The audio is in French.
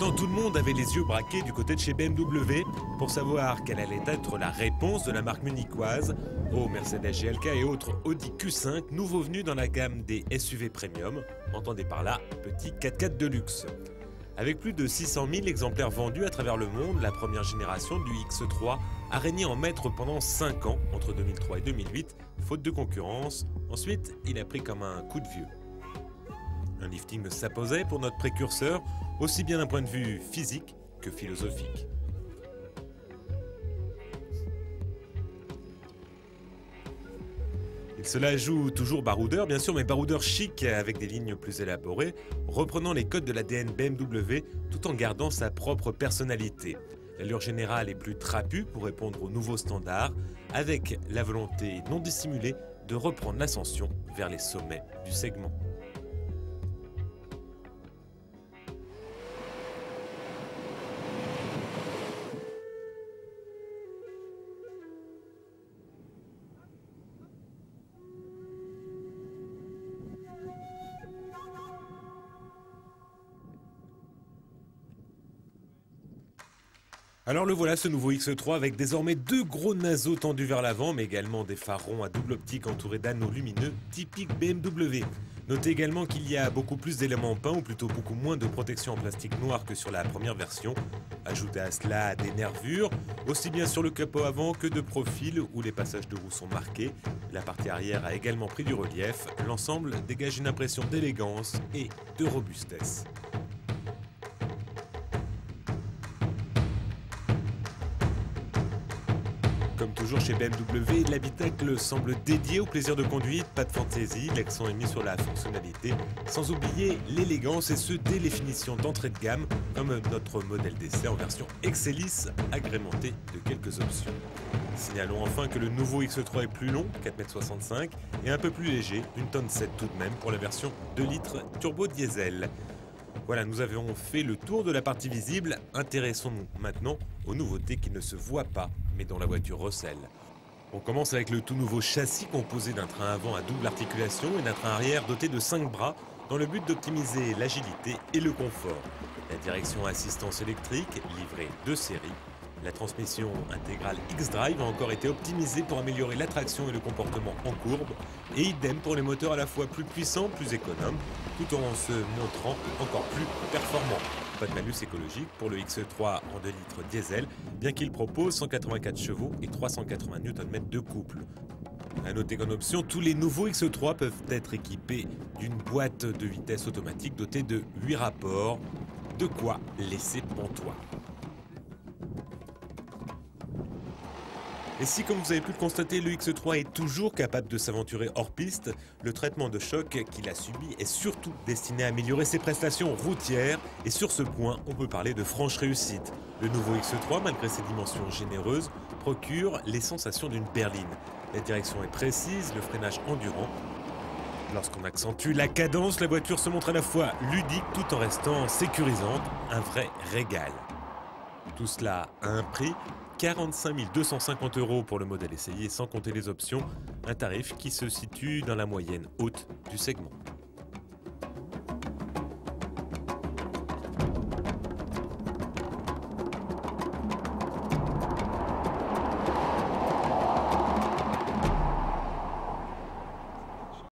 Entre-temps, tout le monde avait les yeux braqués du côté de chez BMW pour savoir quelle allait être la réponse de la marque munichoise aux Mercedes GLK et autres Audi Q5, nouveaux venus dans la gamme des SUV premium, entendez par là petit 4x4 de luxe. Avec plus de 600 000 exemplaires vendus à travers le monde, la première génération du X3 a régné en maître pendant 5 ans, entre 2003 et 2008, faute de concurrence. Ensuite, il a pris comme un coup de vieux. Un lifting s'imposait pour notre précurseur, aussi bien d'un point de vue physique que philosophique. Il se la joue toujours baroudeur, bien sûr, mais baroudeur chic avec des lignes plus élaborées, reprenant les codes de l'ADN BMW tout en gardant sa propre personnalité. L'allure générale est plus trapue pour répondre aux nouveaux standards, avec la volonté non dissimulée de reprendre l'ascension vers les sommets du segment. Alors le voilà, ce nouveau X3 avec désormais 2 gros naseaux tendus vers l'avant, mais également des phares ronds à double optique entourés d'anneaux lumineux typiques BMW. Notez également qu'il y a beaucoup plus d'éléments peints, ou plutôt beaucoup moins de protection en plastique noir que sur la première version. Ajoutez à cela des nervures, aussi bien sur le capot avant que de profil où les passages de roues sont marqués. La partie arrière a également pris du relief, l'ensemble dégage une impression d'élégance et de robustesse. Comme toujours chez BMW, l'habitacle semble dédié au plaisir de conduite, pas de fantaisie, l'accent est mis sur la fonctionnalité, sans oublier l'élégance et ce dès les finitions d'entrée de gamme, comme notre modèle d'essai en version Excellis, agrémenté de quelques options. Signalons enfin que le nouveau X3 est plus long, 4,65 m, et un peu plus léger, 1,7 tonne tout de même pour la version 2 litres turbo diesel. Voilà, nous avons fait le tour de la partie visible, intéressons-nous maintenant aux nouveautés qui ne se voient pas, mais dont la voiture recèle. On commence avec le tout nouveau châssis composé d'un train avant à double articulation et d'un train arrière doté de 5 bras, dans le but d'optimiser l'agilité et le confort. La direction assistance électrique, livrée de série. La transmission intégrale X-Drive a encore été optimisée pour améliorer la traction et le comportement en courbe, et idem pour les moteurs à la fois plus puissants, plus économes, tout en se montrant encore plus performants. Pas de malus écologique pour le X3 en 2 litres diesel, bien qu'il propose 184 chevaux et 380 Nm de couple. A noter qu'en option, tous les nouveaux X3 peuvent être équipés d'une boîte de vitesse automatique dotée de 8 rapports, de quoi laisser pantois. Et si, comme vous avez pu le constater, le X3 est toujours capable de s'aventurer hors piste, le traitement de choc qu'il a subi est surtout destiné à améliorer ses prestations routières, et sur ce point, on peut parler de franche réussite. Le nouveau X3, malgré ses dimensions généreuses, procure les sensations d'une berline. La direction est précise, le freinage endurant. Lorsqu'on accentue la cadence, la voiture se montre à la fois ludique tout en restant sécurisante, un vrai régal. Tout cela à un prix 45 250 € pour le modèle essayé sans compter les options, un tarif qui se situe dans la moyenne haute du segment.